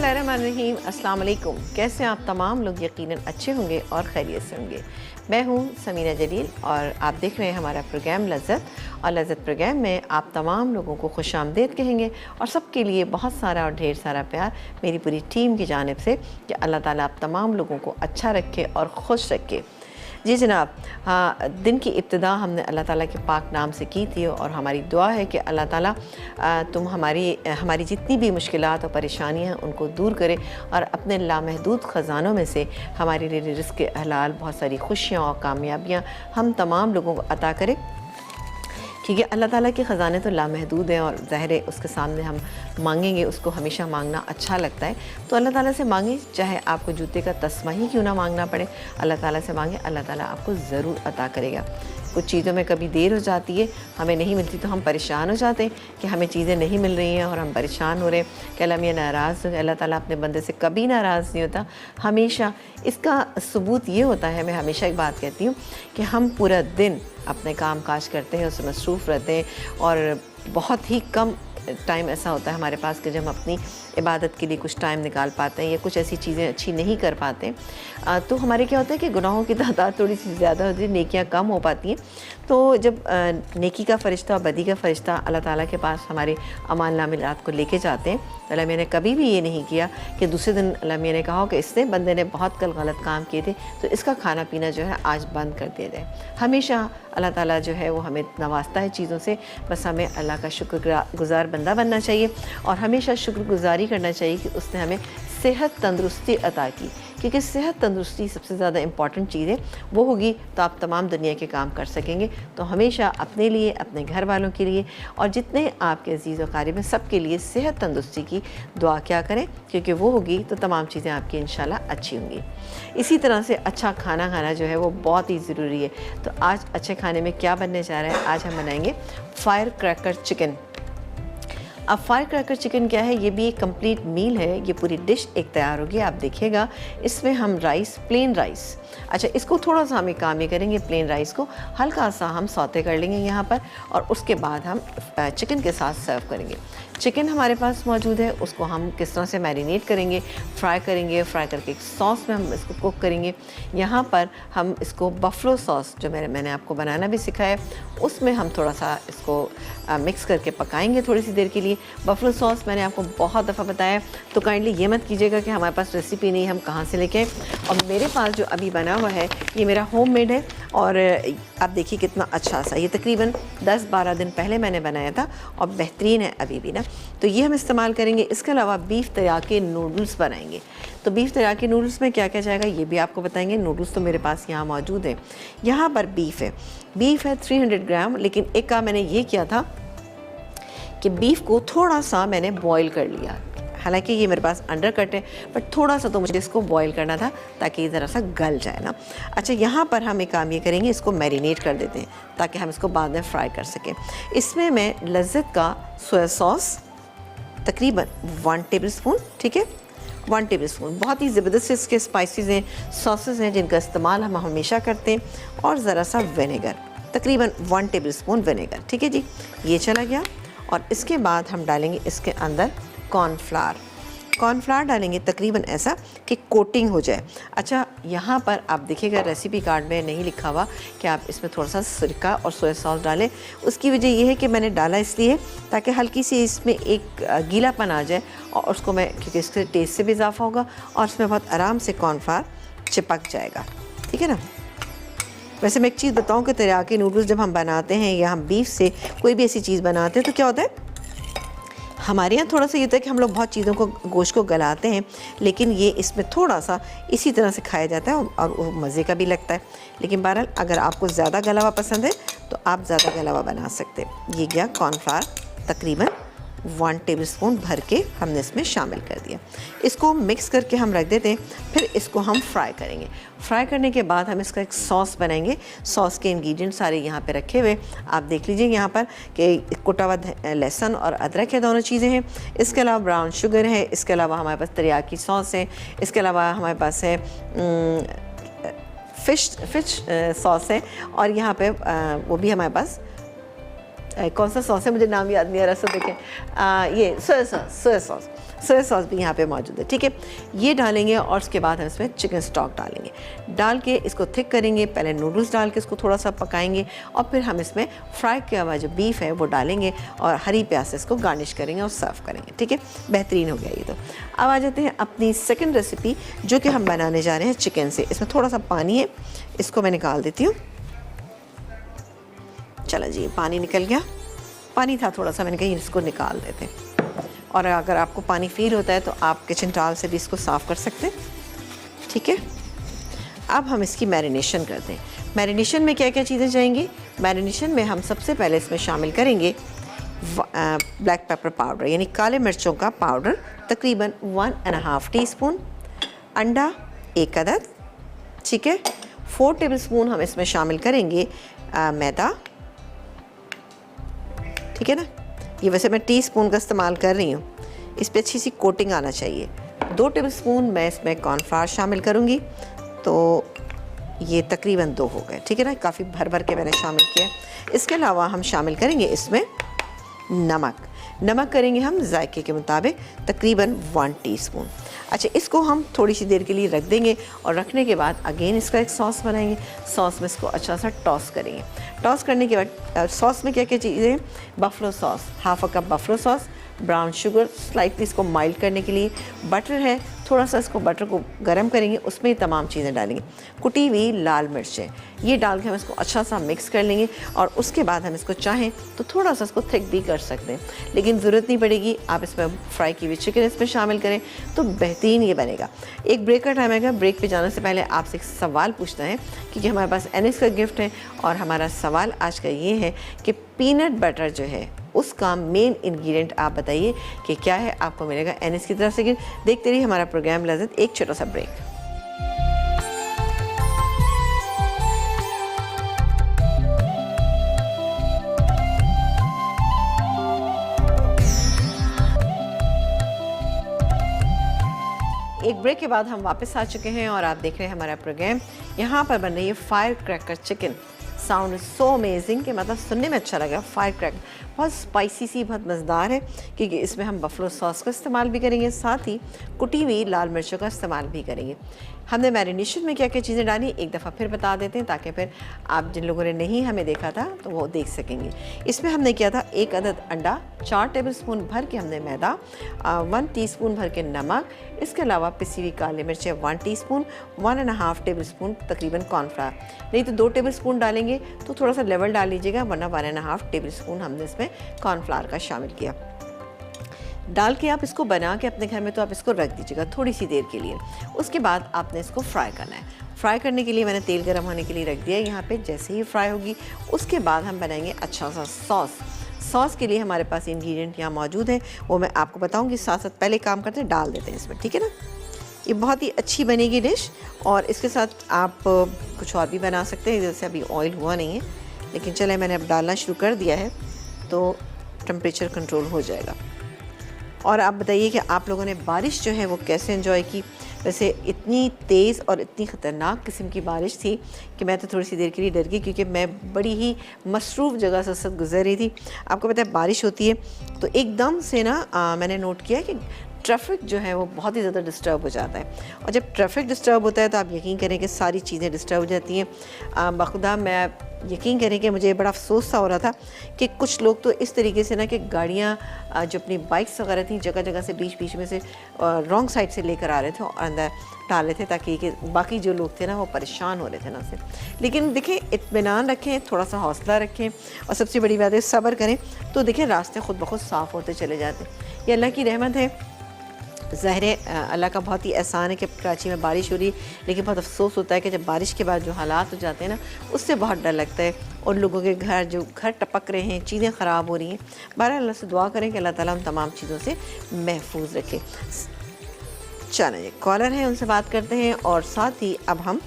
बिस्मिल्लाहिर्रहमानिर्रहीम। अस्सलाम वालेकुम। कैसे आप तमाम लोग यकीनन अच्छे होंगे और खैरियत से होंगे। मैं हूँ समीना जलील और आप देख रहे हैं हमारा प्रोग्राम लज़्ज़त। और लज़्ज़त प्रोग्राम में आप तमाम लोगों को खुशामदीद कहेंगे और सबके लिए बहुत सारा और ढेर सारा प्यार मेरी पूरी टीम की जानिब से कि अल्लाह ताला आप तमाम लोगों को अच्छा रखे और खुश रखे। जी जनाब, हाँ, दिन की इब्तिदा हमने अल्लाह ताला के पाक नाम से की थी और हमारी दुआ है कि अल्लाह ताला तुम हमारी जितनी भी मुश्किलात और परेशानियाँ हैं उनको दूर करे और अपने लामहदूद ख़जानों में से हमारे लिए रिज़्क़ हलाल, बहुत सारी खुशियाँ और कामयाबियाँ हम तमाम लोगों को अता करे, क्योंकि अल्लाह ताला के ख़जाने तो लामहदूद हैं और ज़ाहिर है उसके सामने हम मांगेंगे, उसको हमेशा मांगना अच्छा लगता है। तो अल्लाह ताला से मांगे, चाहे आपको जूते का तस्मा ही क्यों ना मांगना पड़े, अल्लाह ताला से मांगे, अल्लाह ताला आपको ज़रूर अता करेगा। कुछ चीज़ों में कभी देर हो जाती है, हमें नहीं मिलती तो हम परेशान हो जाते हैं कि हमें चीज़ें नहीं मिल रही हैं और हम परेशान हो रहे हैं कि अल्लाह मियाँ नाराज़ हो। अल्लाह ताला अपने बंदे से कभी नाराज़ नहीं होता, हमेशा। इसका सबूत ये होता है, मैं हमेशा एक बात कहती हूँ कि हम पूरा दिन अपने काम काज करते हैं, उसमें मसरूफ़ रहते हैं और बहुत ही कम टाइम ऐसा होता है हमारे पास कि जब हम अपनी इबादत के लिए कुछ टाइम निकाल पाते हैं या कुछ ऐसी चीज़ें अच्छी नहीं कर पाते। तो हमारे क्या होता है कि गुनाहों की तादाद थोड़ी सी ज़्यादा होती है, नेकियां कम हो पाती हैं। तो जब नेकी का फ़रिश्ता और बदी का फ़रिश्ता अल्लाह ताला के पास हमारे अमाल नामे रात को लेके जाते हैं, तो अल्लाह मियाँ ने कभी भी ये नहीं किया कि दूसरे दिन अल्लाह मियाँ ने कहा हो कि इसने बंदे ने बहुत कल गलत काम किए थे तो इसका खाना पीना जो है आज बंद कर दिया जाए। हमेशा अल्लाह ताला जो है वो हमें नवाजता है चीज़ों से, बस हमें अल्लाह का शुक्रगुज़ार बंदा बनना चाहिए और हमेशा शुक्रगुज़ारी करना चाहिए कि उसने हमें सेहत तंदुरुस्ती अता की, क्योंकि सेहत तंदुरुस्ती सबसे ज़्यादा इंपॉर्टेंट चीज़ है। वो होगी तो आप तमाम दुनिया के काम कर सकेंगे। तो हमेशा अपने लिए, अपने घर वालों के लिए और जितने आपके अजीज़ व क़रीब हैं सबके लिए सेहत तंदुरुस्ती की दुआ क्या करें, क्योंकि वो होगी तो तमाम चीज़ें आपकी इंशाल्लाह अच्छी होंगी। इसी तरह से अच्छा खाना खाना जो है वो बहुत ही ज़रूरी है। तो आज अच्छे खाने में क्या बनने जा रहा है, आज हम बनाएंगे फायर क्रैकर चिकन। अब फायर क्रैकर चिकन क्या है, ये भी एक कंप्लीट मील है। ये पूरी डिश एक तैयार होगी, आप देखिएगा। इसमें हम राइस, प्लेन राइस, अच्छा इसको थोड़ा सा हम एक काम ये करेंगे, प्लेन राइस को हल्का सा हम सौते कर लेंगे यहाँ पर और उसके बाद हम चिकन के साथ सर्व करेंगे। चिकन हमारे पास मौजूद है, उसको हम किस तरह से मैरिनेट करेंगे, फ्राई करेंगे, फ्राई करके एक सॉस में हम इसको कुक करेंगे। यहाँ पर हम इसको बफलो सॉस जो मैंने आपको बनाना भी सिखाया, उसमें हम थोड़ा सा इसको मिक्स करके पकाएंगे थोड़ी सी देर के लिए। बफलो सॉस मैंने आपको बहुत दफ़ा बताया, तो काइंडली ये मत कीजिएगा कि हमारे पास रेसिपी नहीं, हम कहाँ से लेके आए। और मेरे पास जो अभी बना हुआ है ये मेरा होममेड है और आप देखिए कितना अच्छा सा, ये तकरीबन 10-12 दिन पहले मैंने बनाया था और बेहतरीन है अभी भी ना। तो ये हम इस्तेमाल करेंगे। इसके अलावा बीफ तराके नूडल्स बनाएंगे। तो बीफ तराके नूडल्स में क्या क्या जाएगा ये भी आपको बताएंगे। नूडल्स तो मेरे पास यहाँ मौजूद है। यहाँ पर बीफ है 300 ग्राम, लेकिन एक का मैंने ये किया था कि बीफ को थोड़ा सा मैंने बॉईल कर लिया। हालांकि ये मेरे पास अंडर कट है, बट थोड़ा सा तो मुझे इसको बॉईल करना था ताकि ये ज़रा सा गल जाए ना। अच्छा, यहाँ पर हम एक काम ये करेंगे, इसको मैरिनेट कर देते हैं ताकि हम इसको बाद में फ्राई कर सकें। इसमें मैं लज़्ज़त का सोया सॉस तकरीबन 1 टेबल स्पून, ठीक है, 1 टेबल स्पून, बहुत ही ज़बरदस्त इसके स्पाइसेस हैं, सॉसेस हैं जिनका इस्तेमाल हम हमेशा करते हैं, और ज़रा सा विनेगर, तकरीबन 1 टेबल स्पून विनेगर, ठीक है जी, ये चला गया। और इसके बाद हम डालेंगे इसके अंदर कॉर्नफ्लावर डालेंगे तकरीबन ऐसा कि कोटिंग हो जाए। अच्छा, यहाँ पर आप देखिएगा रेसिपी कार्ड में नहीं लिखा हुआ कि आप इसमें थोड़ा सा सिरका और सोया सॉस डालें। उसकी वजह यह है कि मैंने डाला इसलिए ताकि हल्की सी इसमें एक गीलापन आ जाए और उसको मैं, क्योंकि इसके टेस्ट से भी इजाफा होगा और इसमें बहुत आराम से कॉर्नफ्लावर चिपक जाएगा, ठीक है ना। वैसे मैं एक चीज़ बताऊँ कि तराके नूडल्स जब हम बनाते हैं या हम बीफ से कोई भी ऐसी चीज़ बनाते हैं तो क्या होता है, हमारे यहाँ थोड़ा सा ये होता है कि हम लोग बहुत चीज़ों को, गोश्त को गलाते हैं, लेकिन ये इसमें थोड़ा सा इसी तरह से खाया जाता है और वो मज़े का भी लगता है। लेकिन बहरहाल अगर आपको ज़्यादा गला हुआ पसंद है तो आप ज़्यादा गला हुआ बना सकते हैं। ये गया कॉर्नफ्लावर तकरीबन 1 टेबल स्पून भर के हमने इसमें शामिल कर दिया। इसको मिक्स करके हम रख देते हैं, फिर इसको हम फ्राई करेंगे। फ्राई करने के बाद हम इसका एक सॉस बनाएंगे। सॉस के इंग्रेडिएंट सारे यहाँ पे रखे हुए आप देख लीजिए यहाँ पर कि कुटा हुआ लहसुन और अदरक है, दोनों चीज़ें हैं। इसके अलावा ब्राउन शुगर है, इसके अलावा हमारे पास तरियाकी सॉस है, इसके अलावा हमारे पास है फ़िश सॉस है, और यहाँ पे वो भी हमारे पास कौन सा सॉस है मुझे नाम याद नहीं आ रहा, सो देखें ये सोया सॉस भी यहाँ पे मौजूद है, ठीक है। ये डालेंगे और उसके बाद हम इसमें चिकन स्टॉक डालेंगे। डाल के इसको थिक करेंगे, पहले नूडल्स डाल के इसको थोड़ा सा पकाएंगे और फिर हम इसमें फ्राई किया हुआ जो बीफ है वो डालेंगे और हरी प्याज से इसको गार्निश करेंगे और सर्व करेंगे, ठीक है। बेहतरीन हो गया ये तो। अब आ जाते हैं अपनी सेकेंड रेसिपी जो कि हम बनाने जा रहे हैं चिकन से। इसमें थोड़ा सा पानी है, इसको मैं निकाल देती हूँ। चलो जी, पानी निकल गया। पानी था थोड़ा सा, मैंने कहा इसको निकाल देते हैं। और अगर आपको पानी फील होता है तो आप किचन टॉवल से भी इसको साफ़ कर सकते हैं, ठीक है। अब हम इसकी मैरिनेशन करते हैं। मैरिनेशन में क्या क्या चीज़ें जाएंगी? मैरिनेशन में हम सबसे पहले इसमें शामिल करेंगे ब्लैक पेपर पाउडर, यानी काले मिर्चों का पाउडर, तकरीबन 1.5 टीस्पून। अंडा 1 अदद, ठीक है। 4 टेबलस्पून हम इसमें शामिल करेंगे मैदा, ठीक है ना। ये वैसे मैं टीस्पून का इस्तेमाल कर रही हूँ, इस पर अच्छी सी कोटिंग आना चाहिए। 2 टेबलस्पून मैं इसमें कॉर्नफ्लावर शामिल करूँगी, तो ये तकरीबन 2 हो गए, ठीक है ना। काफ़ी भर भर के मैंने शामिल किया। इसके अलावा हम शामिल करेंगे इसमें नमक करेंगे हम जायके के मुताबिक, तकरीबन 1 टीस्पून। अच्छा, इसको हम थोड़ी सी देर के लिए रख देंगे और रखने के बाद अगेन इसका एक सॉस बनाएंगे। सॉस में इसको अच्छा सा टॉस करेंगे। टॉस करने के बाद सॉस में क्या क्या चीज़ें? Buffalo sauce, half cup buffalo sauce, brown sugar slightly इसको माइल्ड करने के लिए, बटर है, थोड़ा सा इसको बटर को गर्म करेंगे, उसमें ये तमाम चीज़ें डालेंगे। कुटी हुई लाल मिर्चें, ये डाल के हम इसको अच्छा सा मिक्स कर लेंगे और उसके बाद हम इसको चाहें तो थोड़ा सा इसको थिक भी कर सकते हैं, लेकिन ज़रूरत नहीं पड़ेगी। आप इसमें फ्राई की हुई चिकन इसमें शामिल करें तो बेहतरीन ये बनेगा। एक ब्रेक का टाइम आएगा। ब्रेक पे जाने से पहले आपसे एक सवाल पूछना है, क्योंकि हमारे पास एनिस का गिफ्ट है और हमारा सवाल आज का ये है कि पीनट बटर जो है उसका मेन इंग्रेडिएंट आप बताइए कि क्या है, आपको मिलेगा एनिस की तरफ से। देखते रहिए हमारा प्रोग्राम लज़्ज़त। एक छोटा सा ब्रेक। एक ब्रेक के बाद हम वापस आ चुके हैं और आप देख रहे हैं हमारा प्रोग्राम। यहाँ पर बन रही है fire cracker chicken. Sound so amazing कि मतलब सुनने में अच्छा लगा। फायर क्रैक बहुत स्पाइसी सी, बहुत मज़ेदार है, क्योंकि इसमें हम बफलो सॉस का इस्तेमाल भी करेंगे, साथ ही कुटी हुई लाल मिर्चों का इस्तेमाल भी करेंगे। हमने मैरिनेशन में क्या क्या चीज़ें डाली एक दफ़ा फिर बता देते हैं, ताकि फिर आप जिन लोगों ने नहीं हमें देखा था तो वो देख सकेंगे। इसमें हमने किया था 1 अदद अंडा, 4 टेबलस्पून भर के हमने मैदा, 1 टीस्पून भर के नमक, इसके अलावा पिसी हुई काली मिर्चें 1 टीस्पून, 1.5 टेबलस्पून तकरीबन कॉर्नफ्लावर। नहीं तो 2 टेबलस्पून डालेंगे तो थोड़ा सा लेवल डाल लीजिएगा, वरना 1.5 टेबलस्पून हमने इसमें कॉर्नफ्लावर का शामिल किया। डाल के आप इसको बना के अपने घर में तो आप इसको रख दीजिएगा थोड़ी सी देर के लिए। उसके बाद आपने इसको फ्राई करना है। फ्राई करने के लिए मैंने तेल गर्म होने के लिए रख दिया है यहाँ पे। जैसे ही फ्राई होगी उसके बाद हम बनाएंगे अच्छा सा सॉस के लिए हमारे पास इंग्रेडिएंट यहाँ मौजूद है, वो मैं आपको बताऊँगी। साथ साथ पहले काम करते हैं, डाल देते हैं इसमें, ठीक है ना। ये बहुत ही अच्छी बनेगी डिश और इसके साथ आप कुछ और भी बना सकते हैं। जैसे अभी ऑयल हुआ नहीं है, लेकिन चले मैंने अब डालना शुरू कर दिया है तो टेम्परेचर कंट्रोल हो जाएगा। और आप बताइए कि आप लोगों ने बारिश जो है वो कैसे एंजॉय की। वैसे इतनी तेज़ और इतनी ख़तरनाक किस्म की बारिश थी कि मैं तो थोड़ी सी देर के लिए डर गई, क्योंकि मैं बड़ी ही मसरूफ़ जगह से सब गुजर रही थी। आपको पता है बारिश होती है तो एकदम से ना मैंने नोट किया कि ट्रैफिक जो है वो बहुत ही ज़्यादा डिस्टर्ब हो जाता है। और जब ट्रैफिक डिस्टर्ब होता है तो आप यकीन करें कि सारी चीज़ें डिस्टर्ब हो जाती हैं। बखुदा मैं यकीन करें कि मुझे बड़ा अफसोस सा हो रहा था कि कुछ लोग तो इस तरीके से ना कि गाड़ियाँ जो अपनी बाइक्स वगैरह थी जगह जगह से बीच में से रॉन्ग साइड से लेकर आ रहे थे और अंदर डाल रहे थे, ताकि कि बाकी जो लोग थे ना वो परेशान हो रहे थे ना से। लेकिन देखें, इत्मीनान रखें, थोड़ा सा हौसला रखें और सबसे बड़ी बात है सब्र करें, तो देखें रास्ते खुद ब खुद साफ़ होते चले जाते हैं। ये अल्लाह की रहमत है। ज़ाहिर है अल्लाह का बहुत ही एहसान है कि कराची में बारिश हो रही है, लेकिन बहुत अफसोस होता है कि जब बारिश के बाद जो हालात हो जाते हैं ना, उससे बहुत डर लगता है। और लोगों के घर टपक रहे हैं, चीज़ें ख़राब हो रही हैं। बहरहाल अल्लाह से दुआ करें कि अल्लाह ताला उन तमाम चीज़ों से महफूज रखे। चलें, कॉलर हैं, उनसे बात करते हैं और साथ ही अब हम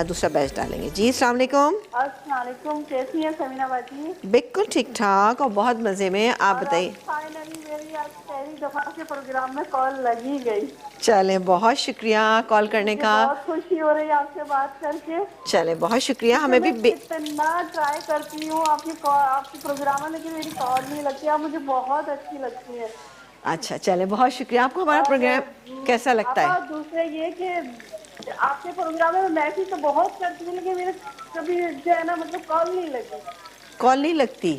दूसरा बैच डालेंगे। जी अस्सलाम वालेकुम। अस्सलाम वालेकुम, कैसी हैं समीना बाजी? बिल्कुल ठीक ठाक और बहुत मज़े में। आप और आज बताइए। फाइनली मेरी आज पहली दफा के प्रोग्राम में कॉल लगी गई। चलें, बहुत शुक्रिया कॉल करने मुझे का। बहुत खुशी हो रही है आपसे बात करके, चलें, बहुत शुक्रिया। क्योंकि हमें भी मैं कितना ट्राई करती हूँ आपकी प्रोग्राम में, लेकिन मेरी कॉल नहीं लगती। आप मुझे बहुत अच्छी लगती है। अच्छा, चलें, बहुत शुक्रिया। आपको हमारा और प्रोग्राम कैसा लगता है? आपा दूसरे ये कि आपके प्रोग्राम में मैसेज तो बहुत करती हूँ, लेकिन मेरे कभी जो है ना मतलब कॉल नहीं लगी। कॉल नहीं लगती।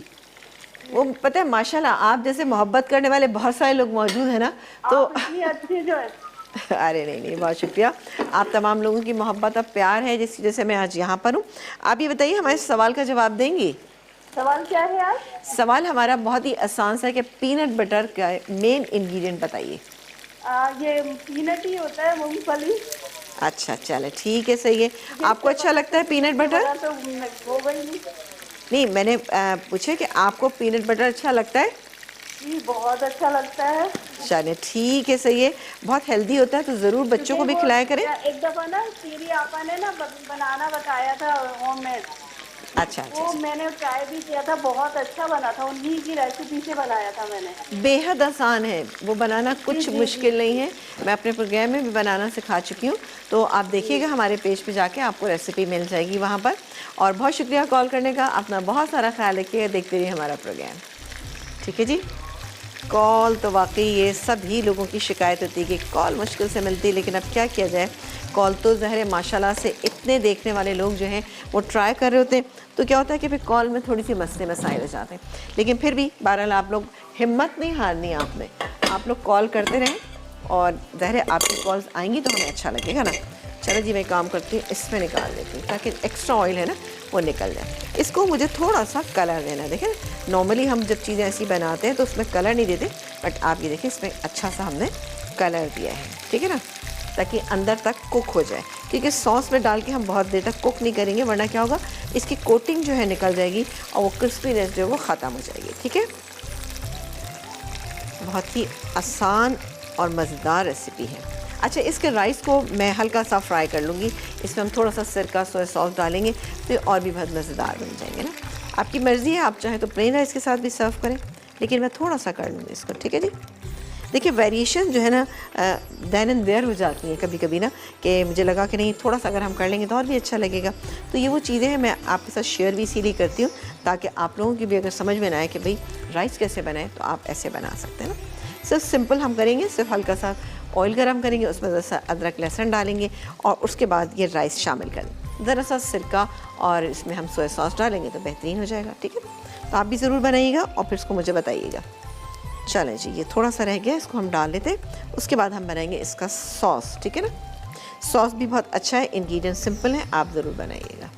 वो पता है, माशाल्लाह आप जैसे मोहब्बत करने वाले बहुत सारे लोग मौजूद हैं ना, तो आप इतनी अच्छी जो है। अरे नहीं नहीं, बहुत शुक्रिया। आप तमाम लोगों की मोहब्बत और प्यार है जिसकी वजह से मैं आज यहाँ पर हूँ। आप ये बताइए, हमारे सवाल का जवाब देंगी? सवाल क्या है आज? सवाल हमारा बहुत ही आसान सा है कि पीनट बटर का मेन इंग्रेडिएंट बताइए। ये पीनट ही होता है, मूंगफली। अच्छा, चले ठीक है, सही है। मुझे आपको इसके अच्छा बगैर लगता है पीनट इसके बटर? बगैर तो हो गई नहीं। नहीं, मैंने पूछा कि आपको पीनट बटर अच्छा लगता है? जी बहुत अच्छा लगता है, चले ठीक है, सही है। बहुत हेल्दी होता है, तो ज़रूर बच्चों क्योंकि को भी वो खिलाया करें। एक दफा ना सीरी आपा ने ना बनाना बताया था होममेड। अच्छा अच्छा वो अच्छा। मैंने ट्राई भी किया था, बहुत अच्छा बना था। उन्हीं की रेसिपी से बनाया था मैंने। बेहद आसान है वो बनाना, जी कुछ जी जी मुश्किल नहीं है। मैं अपने प्रोग्राम में भी बनाना सिखा चुकी हूँ, तो आप जी। देखिएगा हमारे पेज पे जाके आपको रेसिपी मिल जाएगी वहाँ पर। और बहुत शुक्रिया कॉल करने का। अपना बहुत सारा ख्याल रखिएगा, देखते रहिए हमारा प्रोग्राम। ठीक है जी। कॉल तो वाकई ये सभी लोगों की शिकायत होती है कि कॉल मुश्किल से मिलती है, लेकिन अब क्या किया जाए। कॉल तो ज़ाहिर है माशाल्लाह से इतने देखने वाले लोग जो हैं वो ट्राई कर रहे होते हैं, तो क्या होता है कि फिर कॉल में थोड़ी सी मसले मसाइल हो जाते हैं। लेकिन फिर भी बहरहाल आप लोग हिम्मत नहीं हारनी है आप में। आप लोग कॉल करते रहें और ज़ाहिर है आपकी कॉल्स आएंगी तो हमें अच्छा लगेगा ना। चलो जी, मैं काम करती हूँ, इसमें निकाल लेती हूँ ताकि एक्स्ट्रा ऑयल है ना वो निकल जाए। इसको मुझे थोड़ा सा कलर देना है। देखें, नॉर्मली हम जब चीज़ें ऐसी बनाते हैं तो उसमें कलर नहीं देते, बट आप ये देखिए इसमें अच्छा सा हमने कलर दिया है, ठीक है ना, ताकि अंदर तक कुक हो जाए। क्योंकि सॉस में डाल के हम बहुत देर तक कुक नहीं करेंगे, वरना क्या होगा, इसकी कोटिंग जो है निकल जाएगी और वो क्रिस्पीनेस जो है वो ख़त्म हो जाएगी। ठीक है, बहुत ही आसान और मज़ेदार रेसिपी है। अच्छा, इसके राइस को मैं हल्का सा फ्राई कर लूँगी। इसमें हम थोड़ा सा सिरका सोया सॉस डालेंगे तो ये और भी बहुत मज़ेदार बन जाएंगे ना। आपकी मर्ज़ी है, आप चाहें तो प्लेन राइस के साथ भी सर्व करें, लेकिन मैं थोड़ा सा कर लूँगी इसको। ठीक है जी। देखिए, वेरिएशन जो है ना देन एंड देयर हो जाती हैं कभी कभी ना, कि मुझे लगा कि नहीं थोड़ा सा अगर हम कर लेंगे तो और भी अच्छा लगेगा। तो ये वो चीज़ें हैं मैं आपके साथ शेयर भी इसीलिए करती हूँ, ताकि आप लोगों की भी अगर समझ में ना आए कि भाई राइस कैसे बनाए, तो आप ऐसे बना सकते हैं ना। सिर्फ सिंपल हम करेंगे, सिर्फ हल्का सा ऑयल गर्म करेंगे, उसमें ज़रा सा अदरक लहसुन डालेंगे और उसके बाद ये राइस शामिल कर दें, ज़रा सा सिरका और इसमें हम सोया सॉस डालेंगे तो बेहतरीन हो जाएगा। ठीक है, तो आप भी ज़रूर बनाइएगा और फिर इसको मुझे बताइएगा। चलें जी, ये थोड़ा सा रह गया, इसको हम डाल लेते हैं। उसके बाद हम बनाएंगे इसका सॉस। ठीक है ना, सॉस भी बहुत अच्छा है, इंग्रेडिएंट सिंपल है, आप ज़रूर बनाइएगा।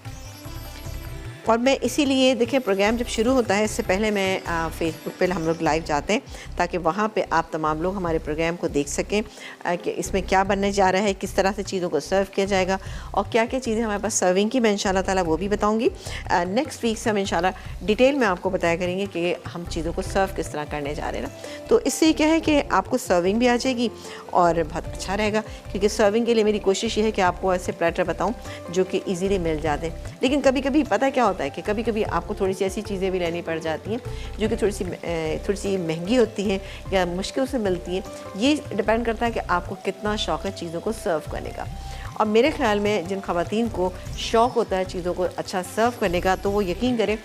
और मैं इसीलिए देखिए, प्रोग्राम जब शुरू होता है इससे पहले मैं फेसबुक पे हम लोग लाइव जाते हैं, ताकि वहाँ पे आप तमाम लोग हमारे प्रोग्राम को देख सकें कि इसमें क्या बनने जा रहा है, किस तरह से चीज़ों को सर्व किया जाएगा और क्या क्या चीज़ें हमारे पास सर्विंग की, मैं इंशाल्लाह ताला वो भी बताऊँगी। नेक्स्ट वीक से हम इंशाल्लाह डिटेल में आपको बताया करेंगे कि हम चीज़ों को सर्व किस तरह करने जा रहे हैं ना। तो इससे क्या है कि आपको सर्विंग भी आ जाएगी और बहुत अच्छा रहेगा, क्योंकि सर्विंग के लिए मेरी कोशिश ये है कि आपको ऐसे प्लेटर बताऊँ जो कि ईज़िली मिल जाते हैं। लेकिन कभी कभी पता क्या होता है कि कभी कभी आपको थोड़ी सी ऐसी चीज़ें भी लेनी पड़ जाती हैं जो कि थोड़ी सी महंगी होती हैं या मुश्किल से मिलती हैं। ये डिपेंड करता है कि आपको कितना शौक़ है चीज़ों को सर्व करने का। और मेरे ख़्याल में जिन ख़वातीन को शौक़ होता है चीज़ों को अच्छा सर्व करने का, तो वो यकीन करें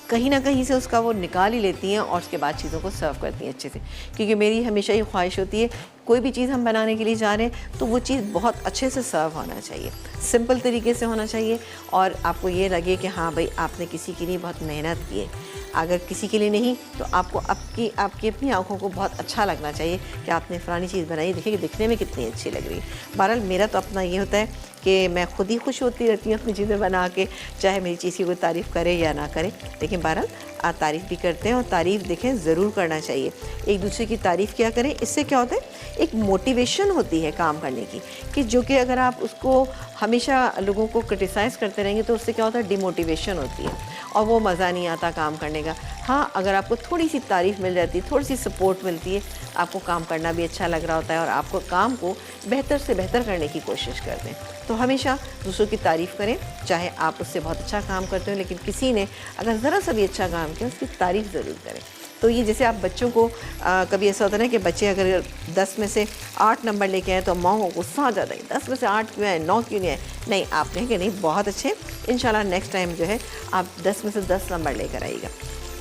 कहीं ना कहीं से उसका वो निकाल ही लेती हैं और उसके बाद चीज़ों को सर्व करती हैं अच्छे से। क्योंकि मेरी हमेशा ये ख्वाहिश होती है, कोई भी चीज़ हम बनाने के लिए जा रहे हैं तो वो चीज़ बहुत अच्छे से सर्व होना चाहिए, सिंपल तरीके से होना चाहिए और आपको ये लगे कि हाँ भाई आपने किसी के लिए बहुत मेहनत की है। अगर किसी के लिए नहीं तो आपको आपकी अपनी आंखों को बहुत अच्छा लगना चाहिए कि आपने फ़लानी चीज़ बनाई, देखिए कि दिखने में कितनी अच्छी लग रही है। बहरहाल मेरा तो अपना ये होता है कि मैं खुद ही खुश होती रहती हूँ अपनी चीज़ें बना के, चाहे मेरी चीज़ की कोई तारीफ़ करे या ना करे। लेकिन बहरहाल तारीफ़ भी करते हैं, और तारीफ़ देखें ज़रूर करना चाहिए, एक दूसरे की तारीफ़ किया करें। इससे क्या होता है, एक मोटिवेशन होती है काम करने की, कि जो कि अगर आप उसको हमेशा लोगों को क्रिटिसाइज़ करते रहेंगे तो उससे क्या होता है, डिमोटिवेशन होती है और वो मज़ा नहीं आता काम करने का। हाँ, अगर आपको थोड़ी सी तारीफ़ मिल जाती है, थोड़ी सी सपोर्ट मिलती है, आपको काम करना भी अच्छा लग रहा होता है और आपको काम को बेहतर से बेहतर करने की कोशिश करते हैं। तो हमेशा दूसरों की तारीफ़ करें, चाहे आप उससे बहुत अच्छा काम करते हो, लेकिन किसी ने अगर ज़रा सा भी अच्छा काम किया उसकी तारीफ़ ज़रूर करें। तो ये जैसे आप बच्चों को कभी ऐसा होता है ना कि बच्चे अगर 10 में से 8 नंबर लेके आए तो माँ को गुस्सा आ जाता है, 10 में से 8 क्यों आए, 9 क्यों नहीं आए। नहीं, आप कहें कि नहीं बहुत अच्छे, इंशाल्लाह नेक्स्ट टाइम जो है आप 10 में से 10 नंबर लेकर आइएगा,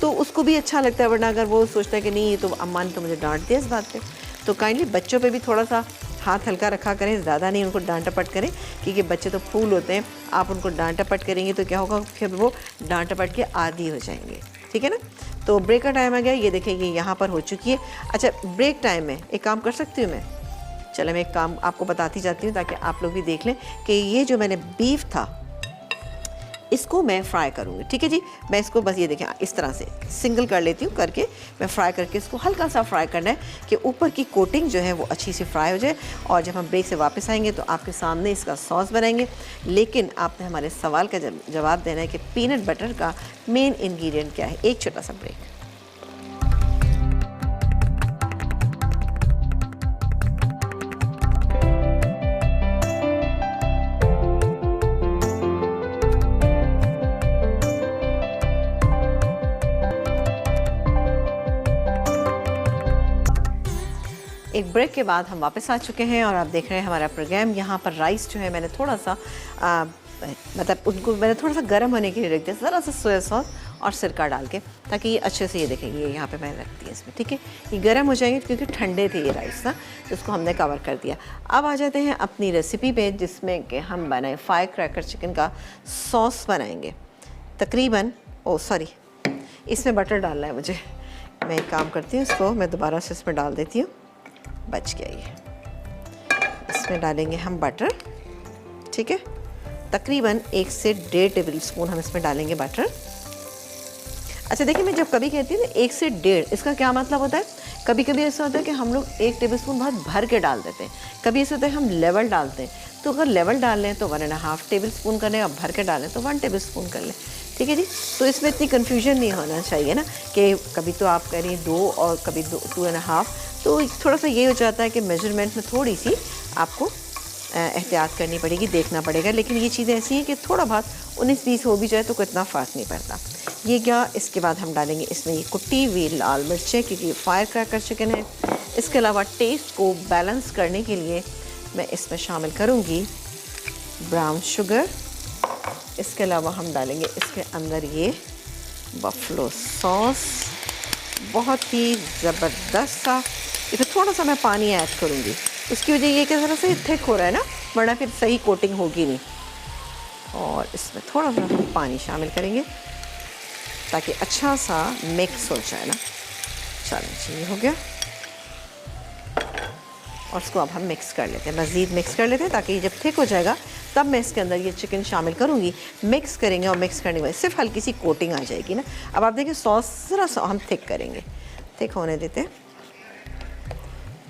तो उसको भी अच्छा लगता है। वरना अगर वो सोचता है कि नहीं ये तो अम्मा ने तो मुझे डांट दिया इस बात पे, तो काइंडली बच्चों पे भी थोड़ा सा हाथ हल्का रखा करें, ज़्यादा नहीं उनको डांट टपट करें, क्योंकि बच्चे तो फूल होते हैं। आप उनको डांट टपट करेंगे तो क्या होगा, फिर वो डांट टपट के आदी हो जाएंगे, ठीक है ना। तो ब्रेक का टाइम आ गया, ये देखें ये यहाँ पर हो चुकी है। अच्छा, ब्रेक टाइम में एक काम कर सकती हूँ मैं, चलो मैं एक काम आपको बताती जाती हूँ ताकि आप लोग भी देख लें कि ये जो मैंने बीफ था इसको मैं फ्राई करूँगी, ठीक है जी। मैं इसको बस ये देखें इस तरह से सिंगल कर लेती हूँ, करके मैं फ्राई करके इसको हल्का सा फ्राई करना है कि ऊपर की कोटिंग जो है वो अच्छी से फ्राई हो जाए। और जब हम ब्रेक से वापस आएंगे तो आपके सामने इसका सॉस बनाएंगे। लेकिन आपने हमारे सवाल का जवाब देना है कि पीनट बटर का मेन इंग्रेडिएंट क्या है। एक छोटा सा ब्रेक। एक ब्रेक के बाद हम वापस आ चुके हैं और आप देख रहे हैं हमारा प्रोग्राम। यहाँ पर राइस जो है मैंने थोड़ा सा मतलब उनको मैंने थोड़ा सा गर्म होने के लिए रख दिया, ज़रा सा सोया सॉस और सिरका डाल के, ताकि ये अच्छे से, ये देखें ये यहाँ पे मैंने रख दिया इसमें, ठीक है। ये गर्म हो जाएंगे क्योंकि ठंडे थे ये राइस ना, जिसको हमने कवर कर दिया। अब आ जाते हैं अपनी रेसिपी पे, जिसमें कि हम बनाए फायर क्रैकर चिकन का सॉस बनाएंगे। तकरीबन सॉरी, इसमें बटर डालना है मुझे। मैं एक काम करती हूँ, इसको मैं दोबारा से इसमें डाल देती हूँ, बच गया ये। इसमें डालेंगे हम बटर, ठीक है। तकरीबन 1 से 1.5 टेबल स्पून हम इसमें डालेंगे बटर। अच्छा देखिए, मैं जब कभी कहती हूँ ना 1 से 1.5, इसका क्या मतलब होता है, कभी कभी ऐसा होता है कि हम लोग 1 टेबल स्पून बहुत भर के डाल देते हैं, कभी ऐसा होता है हम लेवल डालते हैं। तो अगर लेवल डाल लें तो 1.5 टेबल स्पून कर लें, और भर के डालें तो 1 टेबल स्पून कर लें, ठीक है जी। तो इसमें इतनी कन्फ्यूजन नहीं होना चाहिए ना कि कभी तो आप कह रही हैं 2 और कभी 2.5, तो थोड़ा सा ये हो जाता है कि मेजरमेंट में थोड़ी सी आपको एहतियात करनी पड़ेगी, देखना पड़ेगा। लेकिन ये चीज़ें ऐसी हैं कि थोड़ा बहुत 19-20 हो भी जाए तो कोई इतना फ़र्क नहीं पड़ता। ये क्या, इसके बाद हम डालेंगे इसमें ये कुटी हुई लाल मिर्चें, क्योंकि फायर क्रैकर चिकन है। इसके अलावा टेस्ट को बैलेंस करने के लिए मैं इसमें शामिल करूँगी ब्राउन शुगर। इसके अलावा हम डालेंगे इसके अंदर ये बफलो सॉस, बहुत ही ज़बरदस्त सा। इसमें थोड़ा सा मैं पानी ऐड करूँगी, उसकी वजह ये कि ज़रा सा थिक हो रहा है ना, वरना फिर सही कोटिंग होगी नहीं। और इसमें थोड़ा सा हम पानी शामिल करेंगे ताकि अच्छा सा मिक्स हो जाए ना। चलो ये हो गया, और इसको अब हम मिक्स कर लेते हैं, मज़ीद मिक्स कर लेते हैं, ताकि जब थिक हो जाएगा तब मैं इसके अंदर ये चिकन शामिल करूँगी। मिक्स करेंगे और मिक्स करने के बाद सिर्फ हल्की सी कोटिंग आ जाएगी ना। अब आप देखिए सॉस ज़रा सा हम थिक करेंगे, थिक होने देते हैं।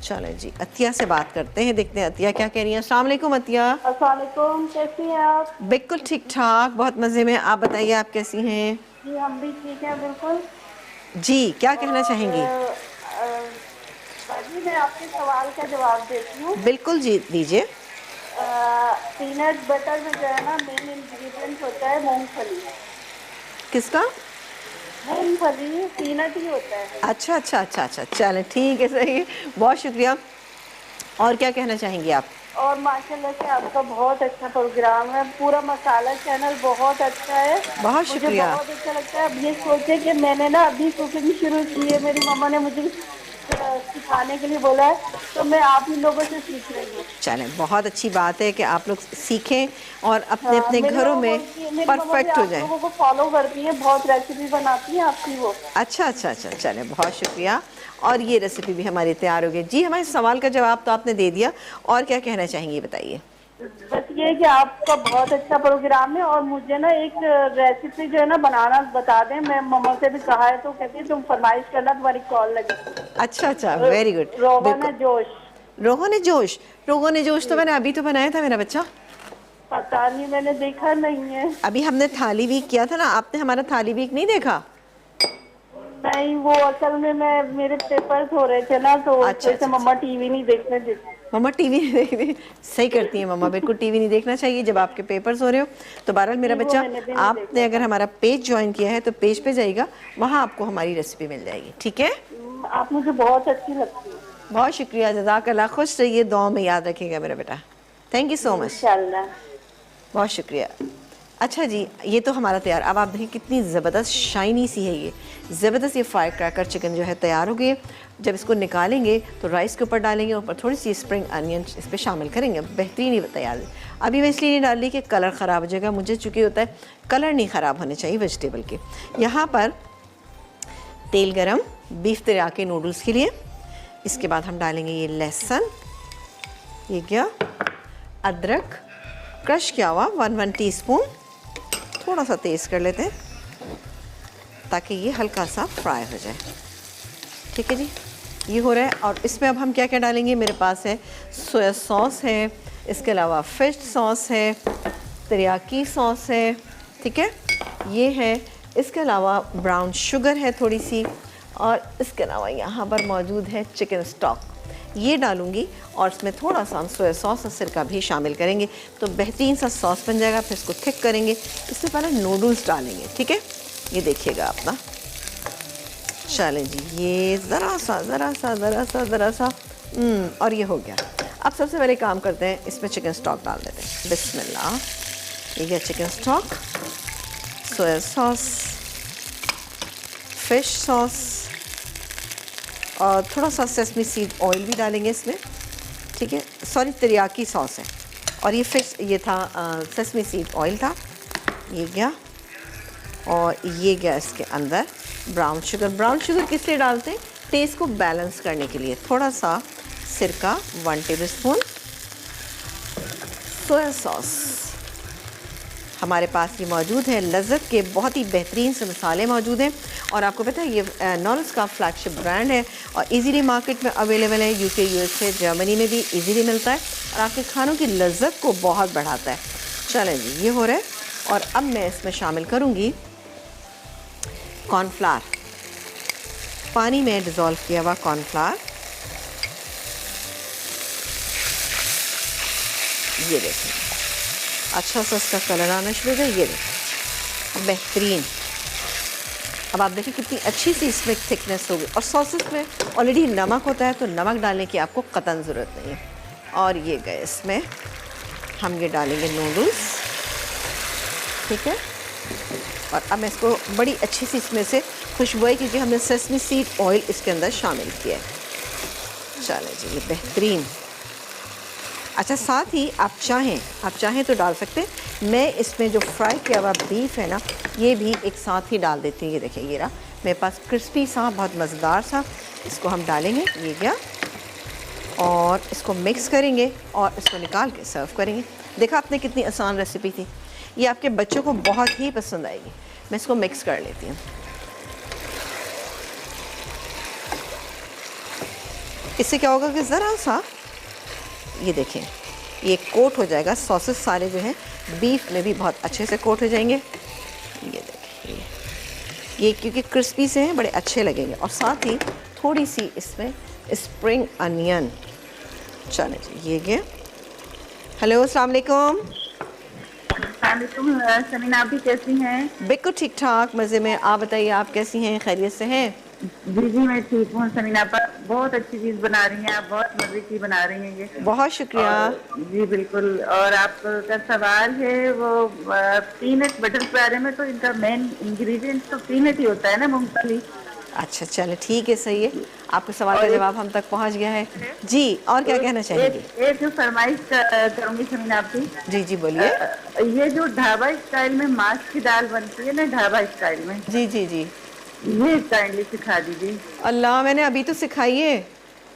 चलें जी, अतिया से बात करते हैं, देखते हैं अतिया क्या कह रही हैं। अस्सलाम वालेकुम अतिया। अस्सलाम वालेकुम, कैसी हैं आप? बिल्कुल ठीक ठाक, बहुत मज़े में। आप बताइए आप कैसी हैं? जी हम भी ठीक हैं बिल्कुल। जी, क्या कहना चाहेंगी? जी मैं आपके सवाल का जवाब देती हूँ। बिल्कुल जी, दीजिए। पीनट बटर में जो है ना मेन इंग्रेडिएंट होता है मूंगफली। किसका? मूंगफली, पीनट ही होता है। अच्छा अच्छा अच्छा अच्छा, चलें ठीक है, सही है, बहुत शुक्रिया। और क्या कहना चाहेंगी आप? और माशाल्लाह से आपका बहुत अच्छा प्रोग्राम है, पूरा मसाला चैनल बहुत अच्छा है, बहुत मुझे शुक्रिया। बहुत अच्छा लगता है। अब ये सोचे कि मैंने ना अभी कुकिंग शुरू की है, मेरी मम्मा ने मुझे सिखाने के लिए बोला है, तो मैं आप ही लोगों से सीख रही हूँ। चलें, बहुत अच्छी बात है कि आप लोग सीखें और अपने हाँ, अपने घरों में परफेक्ट हो जाएं। लोगों को फॉलो करती है, बहुत रेसिपी बनाती है आपकी वो। अच्छा अच्छा अच्छा, चलें, बहुत शुक्रिया। और ये रेसिपी भी हमारी तैयार हो गई जी। हमारे सवाल का जवाब तो आपने दे दिया, और क्या कहना चाहेंगी बताइए। बस ये कि आपका बहुत अच्छा प्रोग्राम है, और मुझे ना एक रेसिपी जो है ना बनाना बता दें। मैं मम्मा से भी कहा है तो कहती है तुम फरमाइश करना, तुम्हारी कॉल लगी। अच्छा अच्छा, वेरी गुड। रोगन बिल्कुल। जोश। रोगन जोश। रोगन जोश तो जी। मैंने अभी तो बनाया था मेरा बच्चा। पता नहीं, मैंने देखा नहीं है। अभी हमने थाली वीक किया था ना, आपने हमारा थाली वीक नहीं देखा? नहीं, वो असल में मैं मेरे पेपर्स हो रहे थे ना, तो इस अच्छा वजह से अच्छा अच्छा। मम्मा टीवी नहीं देखने देती। मम्मा टीवी नहीं देखती। सही करती हैं मम्मा, बिल्कुल टीवी नहीं देखना चाहिए जब आपके पेपर्स हो रहे हो। तो बहरहाल मेरा नहीं, वो बच्चा, मैंने भी नहीं आपने देखा अगर था। हमारा पेज ज्वाइन किया है तो पेज पे जाइएगा, वहाँ आपको हमारी रेसिपी मिल जाएगी, ठीक है? आप मुझे बहुत अच्छी लगती है। बहुत शुक्रिया, जज़ाकल्लाह। खुश रहिए, दुआ में याद रखिएगा मेरा बेटा। Thank you so much. इंशाल्लाह। बहुत शुक्रिया। अच्छा जी, ये तो हमारा तैयार। अब आप देखिए कितनी ज़बरदस्त शाइनी सी है ये, ज़बरदस्त। ये फायर क्रैकर चिकन जो है तैयार हो गई है। जब इसको निकालेंगे तो राइस के ऊपर डालेंगे, ऊपर थोड़ी सी स्प्रिंग अनियन इस पर शामिल करेंगे, बेहतरीन ही तैयार है। अभी मैं इसलिए नहीं डाल रही कि कलर ख़राब हो जाएगा, मुझे चूँकि होता है कलर नहीं ख़राब होने चाहिए वेजिटेबल के। यहाँ पर तेल गरम बीफ तिराके नूडल्स के लिए। इसके बाद हम डालेंगे ये लहसुन, ये क्या, अदरक क्रश किया हुआ 1 टीस्पून। थोड़ा सा तेज़ कर लेते हैं ताकि ये हल्का सा फ्राई हो जाए। ठीक है जी, ये हो रहा है। और इसमें अब हम क्या क्या डालेंगे, मेरे पास है सोया सॉस है, इसके अलावा फिश सॉस है, तेरियाकी सॉस है, ठीक है, ये है। इसके अलावा ब्राउन शुगर है थोड़ी सी, और इसके अलावा यहाँ पर मौजूद है चिकन स्टॉक, ये डालूंगी। और इसमें थोड़ा सा हम सोया सॉस और सिरका भी शामिल करेंगे, तो बेहतरीन सा सॉस बन जाएगा। फिर इसको थिक करेंगे, इससे पहले नूडल्स डालेंगे, ठीक है। ये देखिएगा आप ना, चलें जी, ये ज़रा सा ज़रा सा ज़रा सा ज़रा सा और ये हो गया। अब सबसे पहले काम करते हैं, इसमें चिकन स्टॉक डाल देते हैं। बिस्मिल्लाह, ये गया chicken stock, soya sauce, fish sauce, और थोड़ा सा सेसमी सीड ऑयल भी डालेंगे इसमें, ठीक है। सॉरी, तेरियाकी सॉस है, और ये फिश, ये था सेसमी सीड ऑयल था, ये गया। और ये गया इसके अंदर ब्राउन शुगर। ब्राउन शुगर किस लिए डालते हैं, टेस्ट को बैलेंस करने के लिए। थोड़ा सा सिरका 1 टेबलस्पून, सोया सॉस हमारे पास ये मौजूद है। लज़्ज़त के बहुत ही बेहतरीन से मसाले मौजूद हैं, और आपको पता है ये नॉल्स का फ्लैगशिप ब्रांड है और इजीली मार्केट में अवेलेबल है। यूके, यूएसए, जर्मनी में भी इजीली मिलता है, और आपके खानों की लज़्ज़त को बहुत बढ़ाता है। चलें जी, ये हो रहा है। और अब मैं इसमें शामिल करूँगी कॉर्नफ्लावर, पानी में डिज़ोल्व किया हुआ कॉर्नफ्लावर। ये देखें, अच्छा सा इसका कलर आना शुरू हो गया, ये देखें, बेहतरीन। अब आप देखिए कितनी अच्छी सी इसमें थिकनेस होगी, और सॉसेस में ऑलरेडी नमक होता है, तो नमक डालने की आपको कतई ज़रूरत नहीं है। और ये गए इसमें हम ये डालेंगे नूडल्स, ठीक है। और अब मैं इसको बड़ी अच्छी सी इसमें से खुशबू है, क्योंकि हमने सेसमी सीड ऑयल इसके अंदर शामिल किया है। चलें जी, ये बेहतरीन। अच्छा, साथ ही आप चाहें तो डाल सकते हैं। मैं इसमें जो फ्राई किया हुआ बीफ है ना, ये भी एक साथ ही डाल देती हूँ। ये देखिए, ये रहा मेरे पास क्रिस्पी सा, बहुत मज़ेदार सा। इसको हम डालेंगे, ये गया, और इसको मिक्स करेंगे और इसको निकाल के सर्व करेंगे। देखा आपने कितनी आसान रेसिपी थी, ये आपके बच्चों को बहुत ही पसंद आएगी। मैं इसको मिक्स कर लेती हूँ। इससे क्या होगा कि ज़रा सा, ये देखें, ये कोट हो जाएगा। सॉसेस सारे जो हैं बीफ में भी बहुत अच्छे से कोट हो जाएंगे। ये देखें, ये क्योंकि क्रिस्पी से हैं, बड़े अच्छे लगेंगे। और साथ ही थोड़ी सी इसमें स्प्रिंग अनियन। चलें जी, ये गया। हेलो, अस्सलाम वालेकुम। समीना, आप भी कैसी हैं? बिल्कुल ठीक ठाक, मज़े में। आप बताइए, आप कैसी हैं, खैरियत से हैं? जी जी, मैं ठीक हूँ समीना। पर बहुत अच्छी चीज बना रही हैं आप, बहुत मजे की बना रही हैं ये। बहुत शुक्रिया। जी बिल्कुल। और आपका सवाल है वो पीनट बटर प्यारे में, तो इनका मेन इंग्रेडिएंट तो पीनट ही होता है ना, मूंगफली। अच्छा, चले ठीक है, सही है। आपके सवाल का जवाब हम तक पहुंच गया है जी। और क्या कहना चाहेंगे? एक जो फरमाइश करूंगी समीना आपकी। जी जी, बोलिए। ये जो ढाबा स्टाइल में माछ की दाल बनती है ना, ढाबा स्टाइल में, जी जी जी, ये काइंडली सिखा दीजिए। अल्लाह, मैंने अभी तो सिखाई है।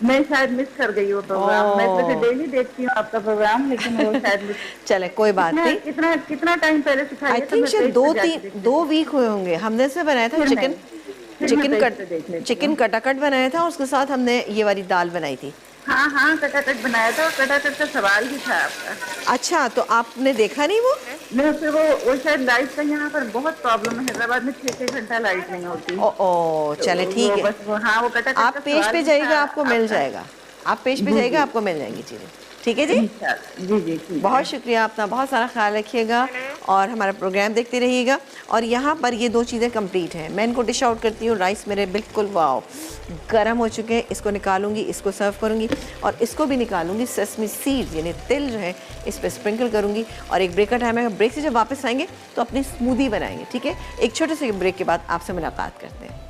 मैं शायद मिस कर गई वो प्रोग्राम। मैं तो डेली देखती हूँ आपका प्रोग्राम, लेकिन वो शायद मिस। चले कोई बात नहीं। कितना कितना टाइम पहले आई सिखाइए तो थिंक मैं शायद पेज पे जाके देखती। 2 वीक हुए होंगे। हमने से बनाया था फिर चिकन, फिर मैं पेज पे देख लेती चिकन हूँ। कटाकट बनाया था, उसके साथ हमने ये वाली दाल बनाई थी। हाँ हाँ, कटाकट बनाया था, और कटाकट का सवाल भी था आपका। अच्छा, तो आपने देखा नहीं वो? नहीं, फिर वो शायद लाइट का यहाँ पर बहुत प्रॉब्लम है, हैदराबाद में 6-6 घंटा लाइट नहीं होती। ओ ओ, तो चले वो ठीक है। बस वो, हाँ, वो कटाकट आप का पेज सवाल पे भी था जाइएगा, आपको मिल आपका। जाएगा। आप पेज पे जी जाइएगा, जी, आपको मिल जाएंगी चीज़ें। ठीक है जी। इंशाल्लाह। जी जी, ठीक बहुत है। शुक्रिया, अपना बहुत सारा ख्याल रखिएगा और हमारा प्रोग्राम देखते रहिएगा। और यहाँ पर ये 2 चीज़ें कंप्लीट हैं। मैं इनको डिश आउट करती हूँ। राइस मेरे बिल्कुल वाओ गर्म हो चुके हैं। इसको निकालूंगी, इसको सर्व करूँगी और इसको भी निकालूंगी। सेसमी सीड्स यानी तिल जो है इस पर स्प्रिंकल करूँगी। और एक ब्रेक का टाइम है। ब्रेक से जब वापस आएंगे तो अपनी स्मूदी बनाएंगे। ठीक है, एक छोटे से ब्रेक के बाद आपसे मुलाकात करते हैं।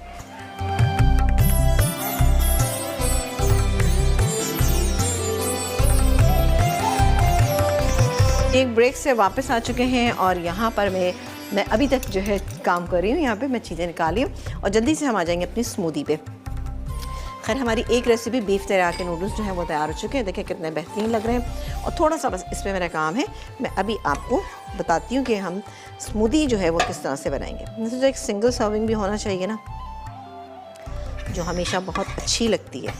एक ब्रेक से वापस आ चुके हैं और यहाँ पर मैं अभी तक जो है काम कर रही हूँ। यहाँ पे मैं चीज़ें निकाली हूँ और जल्दी से हम आ जाएंगे अपनी स्मूदी पे। खैर, हमारी एक रेसिपी बीफ तेराकी नूडल्स जो है वो तैयार हो चुके हैं। देखिए कितने बेहतरीन लग रहे हैं। और थोड़ा सा बस इसमें मेरा काम है, मैं अभी आपको बताती हूँ कि हम स्मूदी जो है वो किस तरह से बनाएंगे। मैंने सोचा एक सिंगल सर्विंग भी होना चाहिए ना, जो हमेशा बहुत अच्छी लगती है।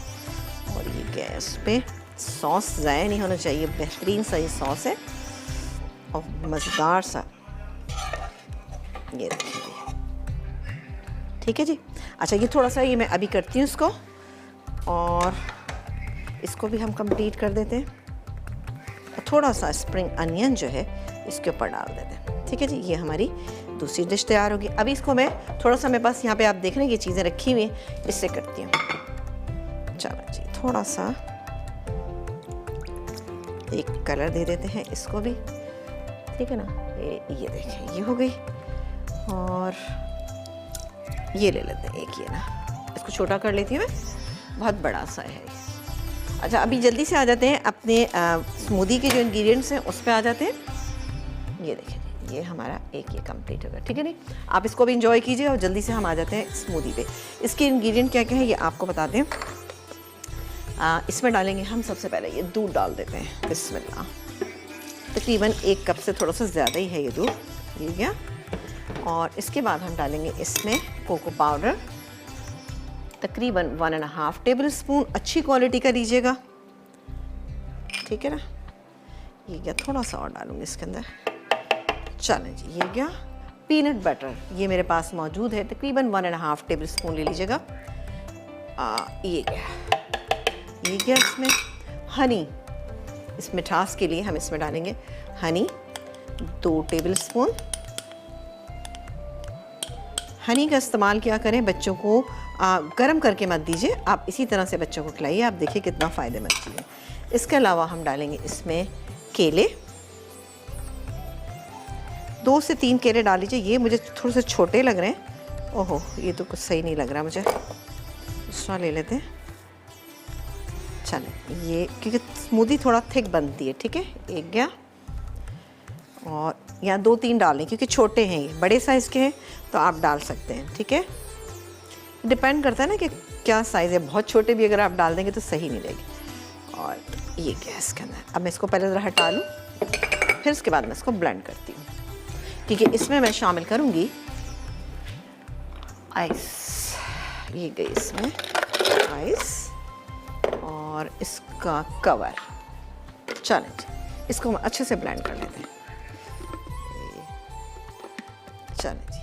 और ये गैस पे सॉस ज़ाया नहीं होना चाहिए, बेहतरीन सा ये सॉस है और मज़ेदार सा। ये देखिए, ठीक है जी। अच्छा, ये थोड़ा सा ये मैं अभी करती हूँ इसको, और इसको भी हम कंप्लीट कर देते हैं। और थोड़ा सा स्प्रिंग अनियन जो है इसके ऊपर डाल देते हैं। ठीक है जी, ये हमारी दूसरी डिश तैयार होगी। अभी इसको मैं थोड़ा सा, मेरे पास यहाँ पे आप देख रहे हैं ये चीज़ें रखी हुई हैं, इससे करती हूँ। चलो जी, थोड़ा सा एक कलर दे देते हैं इसको भी। ठीक है ना, ये देखें, ये हो गई। और ये ले लेते हैं एक, ये ना इसको छोटा कर लेती हूँ मैं, बहुत बड़ा सा है ये। अच्छा, अभी जल्दी से आ जाते हैं अपने स्मूदी के जो इंग्रेडिएंट्स हैं उस पर आ जाते हैं। ये देखें, ये हमारा एक ये कंप्लीट होगा। ठीक है नहीं, आप इसको भी इंजॉय कीजिए और जल्दी से हम आ जाते हैं स्मूदी पे। इसके इंग्रेडिएंट क्या क्या है ये आपको बताते हैं। इसमें डालेंगे हम सबसे पहले ये दूध डाल देते हैं। बिस्मिल्लाह। तकरीबन 1 कप से थोड़ा सा ज़्यादा ही है ये दूध, ये गया। और इसके बाद हम डालेंगे इसमें कोको पाउडर, तकरीबन 1.5 टेबल स्पून। अच्छी क्वालिटी का लीजिएगा, ठीक है ना। ये गया, थोड़ा सा और डालूंगी इसके अंदर। चलें जी, ये गया। पीनट बटर ये मेरे पास मौजूद है, तकरीबन 1.5 टेबल स्पून ले लीजिएगा। ये गया इसमें हनी। इस मिठास के लिए हम इसमें डालेंगे हनी, 2 टेबल स्पून। हनी का इस्तेमाल क्या करें, बच्चों को गरम करके मत दीजिए, आप इसी तरह से बच्चों को खिलाइए। आप देखिए कितना फ़ायदेमंद चीज़ है। इसके अलावा हम डालेंगे इसमें केले, 2 से 3 केले डाल लीजिए। ये मुझे थोड़े से छोटे लग रहे हैं। ओहो, ये तो कुछ सही नहीं लग रहा मुझे, दूसरा ले लेते हैं। चलें, ये क्योंकि स्मूदी थोड़ा थिक बनती है। ठीक है, एक गया। और यहाँ 2-3 डालें क्योंकि छोटे हैं, ये बड़े साइज़ के हैं तो आप डाल सकते हैं। ठीक है, डिपेंड करता है ना कि क्या साइज़ है। बहुत छोटे भी अगर आप डाल देंगे तो सही नहीं लगेगी। और ये गैस के अंदर अब मैं इसको पहले ज़रा हटा लूँ, फिर उसके बाद मैं इसको ब्लेंड करती हूँ, क्योंकि इसमें मैं शामिल करूँगी आइस। ये गई इसमें आइस और इसका कवर। चलें, इसको हम अच्छे से ब्लेंड कर लेते हैं। चलें जी,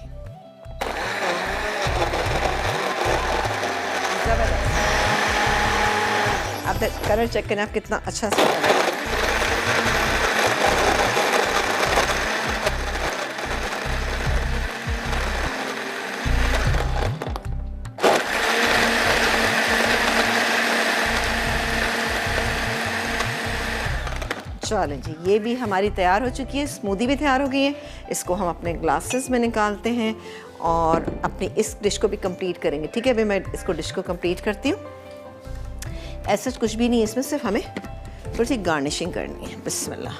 आप कलर चेक करें, आप कितना अच्छा सा कलर है। चलें जी, ये भी हमारी तैयार हो चुकी है, स्मूदी भी तैयार हो गई है। इसको हम अपने ग्लासेस में निकालते हैं और अपनी इस डिश को भी कंप्लीट करेंगे। ठीक है, अभी मैं इसको डिश को कंप्लीट करती हूँ। ऐसा कुछ भी नहीं है इसमें, सिर्फ हमें थोड़ी सी गार्निशिंग करनी है। बिस्मिल्लाह।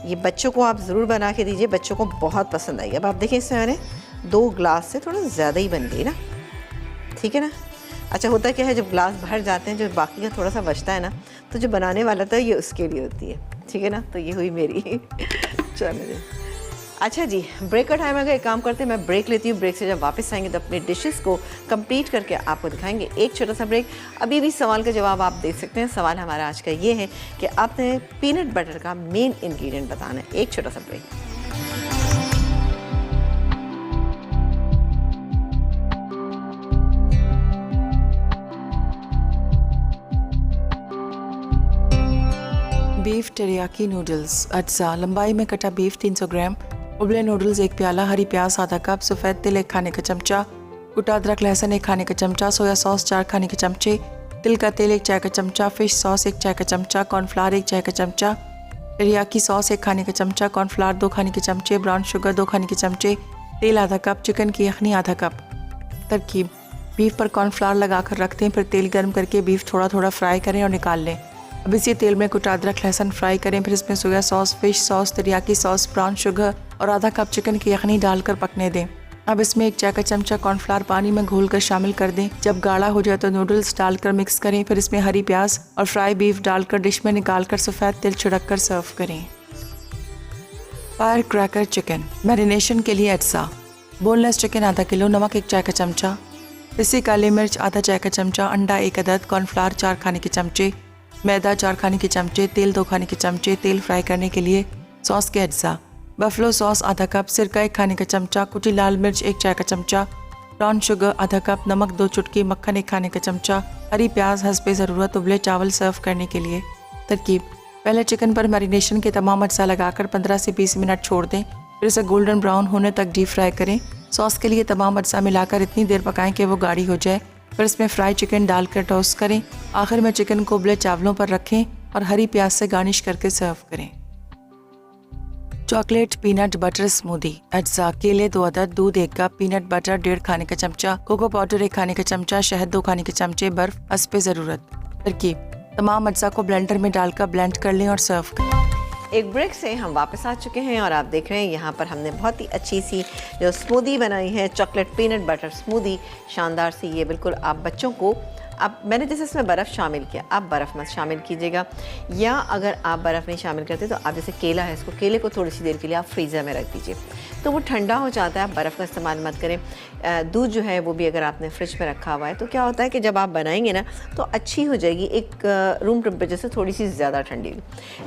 ये बच्चों को आप ज़रूर बना के दीजिए, बच्चों को बहुत पसंद आएगी। अब आप देखिए इसमें मैंने 2 ग्लास से थोड़ा ज़्यादा ही बन गई ना, ठीक है ना। अच्छा होता क्या है, जब ग्लास भर जाते हैं जो बाकी का थोड़ा सा बचता है ना, तो जो बनाने वाला था ये उसके लिए होती है, ठीक है ना। तो ये हुई मेरी चलो जी। अच्छा जी, ब्रेक का टाइम है, एक काम करते हैं, मैं ब्रेक लेती हूँ। ब्रेक से जब वापस आएंगे तो अपने डिशेस को कंप्लीट करके आपको दिखाएंगे। एक छोटा सा ब्रेक। अभी भी सवाल का जवाब आप दे सकते हैं। सवाल हमारा आज का ये है कि आपने पीनट बटर का मेन इंग्रेडिएंट बताना है। एक छोटा सा ब्रेक। बीफ टेरियाकी नूडल्स अज्जा। लंबाई में कटा बीफ 300 ग्राम, उबले नूडल्स 1 प्याला, हरी प्याज आधा कप, सफ़ेद तिल 1 खाने का चमचा, कुटा अदरक लहसुन 1 खाने का चमचा, सोया सॉस 4 खाने के चमचे, तिल का तेल 1 चाय का चमचा, फिश सॉस 1 चाय का चमचा, कॉर्नफ्लावर 1 चाय का चमचा, टेरियाकी सॉस 1 खाने का चमचा, कॉर्नफ्लावर 2 खाने के चमचे, ब्राउन शुगर 2 खाने के चमचे, तेल आधा कप, चिकन की यखनी आधा कप। तरकीब: बीफ पर कॉर्नफ्लावर लगाकर रख दें, फिर तेल गर्म करके बीफ थोड़ा थोड़ा फ्राई करें और निकाल लें। अब इसी तेल में कुटा अदरक लहसुन फ्राई करें, फिर इसमें soya sauce, fish sauce, teriyaki sauce, brown sugar और आधा कप चिकन की यखनी डालकर पकने दें। अब इसमें 1 चाय का चमचा कॉर्नफ्लावर पानी में घोलकर शामिल कर दें। जब गाढ़ा हो जाए तो नूडल्स डालकर मिक्स करें, फिर इसमें हरी प्याज और फ्राई बीफ डालकर डिश में निकालकर सफ़ेद तिल छिड़क कर सर्व करें। फायर क्रैकर चिकन मैरिनेशन के लिए अज्जा: बोनलेस चिकन आधा किलो, नमक 1 चाय का चमचा, पिसी काली मिर्च आधा चाय का चमचा, अंडा 1 अदद, कॉर्नफ्लावर 4 खाने के चमचे, मैदा 4 खाने के चमचे, तेल 2 खाने के चमचे, तेल फ्राई करने के लिए सॉस के अज्जा: बफलो सॉस आधा कप, सिरका 1 खाने का चमचा, कुटी लाल मिर्च 1 चाय का चमचा, ब्राउन शुगर आधा कप, नमक 2 चुटकी, मक्खन 1 खाने का चमचा, हरी प्याज हस्बे ज़रूरत, उबले चावल सर्व करने के लिए। तरकीब: पहले चिकन पर मैरिनेशन के तमाम अज्जा लगाकर 15 से 20 मिनट छोड़ दें, फिर इसे गोल्डन ब्राउन होने तक डीप फ्राई करें। सॉस के लिए तमाम अज्जा मिलाकर इतनी देर पकाएं कि वो गाढ़ी हो जाए, फिर इसमें फ्राई चिकन डालकर टोस्ट करें। आखिर में चिकन को उबले चावलों पर रखें और हरी प्याज से गार्निश करके सर्व करें। चॉकलेट पीनट बटर स्मूदी अज्जा: केले 2 अदद, दूध 1 कप, पीनट बटर 1.5 खाने का चमचा, कोको पाउडर 1 खाने का चमचा, शहद 2 खाने के चमचे, बर्फ हस्बे ज़रूरत। तरकीब: तमाम अज्जा को ब्लेंडर में डालकर ब्लेंड कर लें और सर्व करें। एक ब्रेक से हम वापस आ चुके हैं और आप देख रहे हैं यहाँ पर हमने बहुत ही अच्छी सी जो स्मूदी बनाई है, चॉकलेट पीनट बटर स्मूदी, शानदार सी। ये बिल्कुल आप बच्चों को, अब मैंने जैसे इसमें बर्फ़ शामिल किया, आप बर्फ़ मत शामिल कीजिएगा, या अगर आप बर्फ़ नहीं शामिल करते तो आप जैसे केला है, इसको केले को थोड़ी सी देर के लिए आप फ्रीज़र में रख दीजिए तो वो ठंडा हो जाता है। आप बर्फ़ का इस्तेमाल मत करें। दूध जो है वो भी अगर आपने फ्रिज में रखा हुआ है तो क्या होता है कि जब आप बनाएंगे ना तो अच्छी हो जाएगी, एक रूम टेम्परेचर से थोड़ी सी ज़्यादा ठंडी।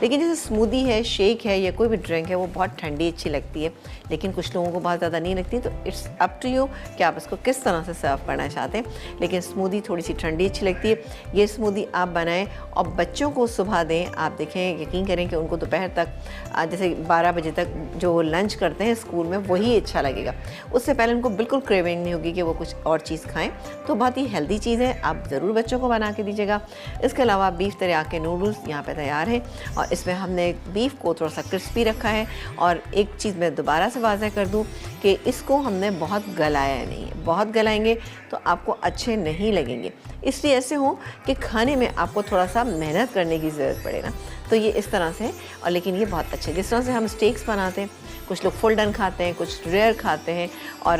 लेकिन जैसे स्मूदी है, शेक है या कोई भी ड्रिंक है वो बहुत ठंडी अच्छी लगती है, लेकिन कुछ लोगों को बहुत ज़्यादा नहीं लगती। तो इट्स अप टू यू कि आप इसको किस तरह से सर्व करना चाहते हैं। लेकिन स्मूदी थोड़ी सी ठंडी अच्छी लगती है। ये स्मूदी आप बनाएं और बच्चों को सुबह दें। आप देखें, यकीन करें कि उनको दोपहर तक जैसे 12 बजे तक जो लंच करते हैं स्कूल में वही अच्छा लगेगा। उससे पहले उनको बिल्कुल क्रेविंग नहीं होगी कि वो कुछ और चीज़ खाएं। तो बहुत ही हेल्दी चीज़ है, आप ज़रूर बच्चों को बना के दीजिएगा। इसके अलावा बीफ तेरियाकी नूडल्स यहाँ पे तैयार हैं और इसमें हमने बीफ को थोड़ा सा क्रिस्पी रखा है। और एक चीज़ मैं दोबारा से वाज़ह कर दूँ कि इसको हमने बहुत गलाया नहीं है। बहुत गलाएंगे तो आपको अच्छे नहीं लगेंगे, इसलिए ऐसे हो कि खाने में आपको थोड़ा सा मेहनत करने की ज़रूरत पड़े ना। तो ये इस तरह से, और लेकिन ये बहुत अच्छे, जिस तरह से हम स्टेक्स बनाते हैं, कुछ लोग फुल डन खाते हैं, कुछ रेयर खाते हैं और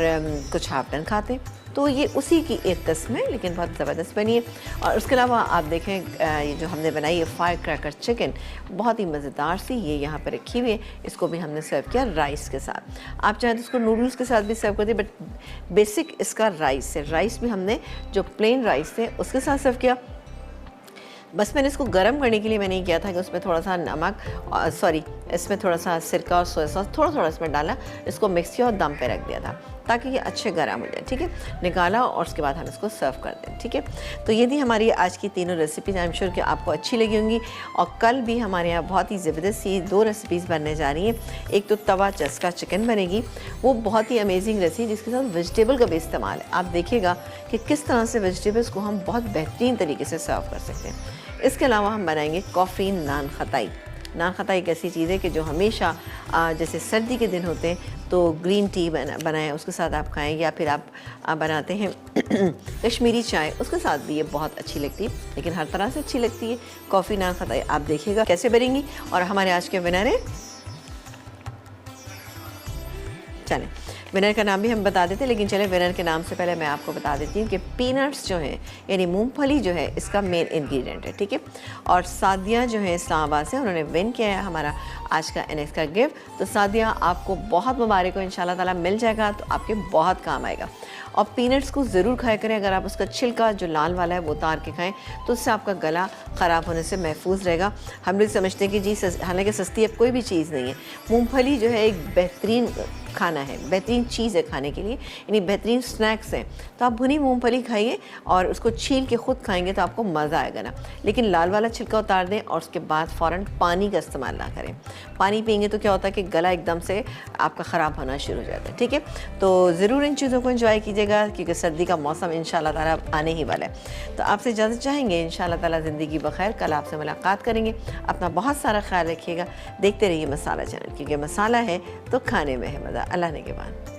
कुछ हाफ डन खाते हैं, तो ये उसी की एक किस्म है, लेकिन बहुत ज़बरदस्त बनी है। और उसके अलावा आप देखें ये जो हमने बनाई है फायर क्रैकर चिकन, बहुत ही मज़ेदार सी, ये यहाँ पर रखी हुई है। इसको भी हमने सर्व किया राइस के साथ। आप चाहें तो इसको नूडल्स के साथ भी सर्व करते हैं, बट बेसिक इसका राइस है। राइस भी हमने जो प्लेन राइस थे उसके साथ सर्व किया। बस मैंने इसको गर्म करने के लिए मैंने किया था कि उसमें थोड़ा सा नमक, इसमें थोड़ा सा सिरका और सोया सॉस थोड़ा इसमें डाला, इसको मिक्स किया और दम पे रख दिया था ताकि ये अच्छे गर्म हो जाए। ठीक है, निकाला और उसके बाद हम इसको सर्व कर दें। ठीक है, तो ये थी हमारी आज की तीनों रेसिपीज़। आई एम श्योर कि आपको अच्छी लगी होंगी। और कल भी हमारे यहाँ बहुत ही ज़बरदस्त सी 2 रेसिपीज़ बनने जा रही हैं। एक तो तवा चस्का चिकन बनेगी, वो बहुत ही अमेजिंग रेसिपी जिसके साथ वेजिटेबल का भी इस्तेमाल है। आप देखिएगा कि किस तरह से वेजिटेबल्स को हम बहुत बेहतरीन तरीके से सर्व कर सकते हैं। इसके अलावा हम बनाएंगे कॉफ़ी नान खताई। नान खताई एक ऐसी चीज़ है कि जो हमेशा जैसे सर्दी के दिन होते हैं तो ग्रीन टी बनाएं, उसके साथ आप खाएं, या फिर आप बनाते हैं कश्मीरी चाय, उसके साथ भी ये बहुत अच्छी लगती है। लेकिन हर तरह से अच्छी लगती है कॉफ़ी नान खताई। आप देखिएगा कैसे बनेंगी। और हमारे आज के विनर हैं चलें, विनर का नाम भी हम बता देते हैं, लेकिन चलें विनर के नाम से पहले मैं आपको बता देती हूँ कि पीनट्स जो हैं यानी मूंगफली जो है इसका मेन इंग्रेडिएंट है, ठीक है। और सादिया जो है इस्लामाबाद से, उन्होंने विन किया है हमारा आज का NX का गिफ्ट। तो सादिया आपको बहुत मुबारक हो, इंशाल्लाह ताला मिल जाएगा तो आपके बहुत काम आएगा। और पीनट्स को ज़रूर खाया करें, अगर आप उसका छिलका जो लाल वाला है वो उतार के खाएं तो उससे आपका गला ख़राब होने से महफूज रहेगा। हम लोग समझते हैं कि जी हालांकि सस्ती अब कोई भी चीज़ नहीं है, मूंगफली जो है एक बेहतरीन खाना है, बेहतरीन चीज़ है खाने के लिए, यानी बेहतरीन स्नैक्स हैं। तो आप भुनी मूंगफली खाइए और उसको छील के ख़ुद खाएंगे तो आपको मज़ा आएगा ना। लेकिन लाल वाला छिलका उतार दें और उसके बाद फ़ौरन पानी का इस्तेमाल ना करें। पानी पिएंगे तो क्या होता है कि गला एकदम से आपका ख़राब होना शुरू हो जाता है, ठीक है। तो ज़रूर इन चीज़ों को एंजॉय कीजिएगा क्योंकि सर्दी का मौसम इंशाल्लाह ताला आने ही वाला है। तो आपसे इजाज़त चाहेंगे, इंशाल्लाह ताला ज़िंदगी बखैर, कल आपसे मुलाकात करेंगे। अपना बहुत सारा ख्याल रखिएगा, देखते रहिए मसाला चैनल, क्योंकि मसाला है तो खाने में है मज़ा। अल्लाह ने के बाद।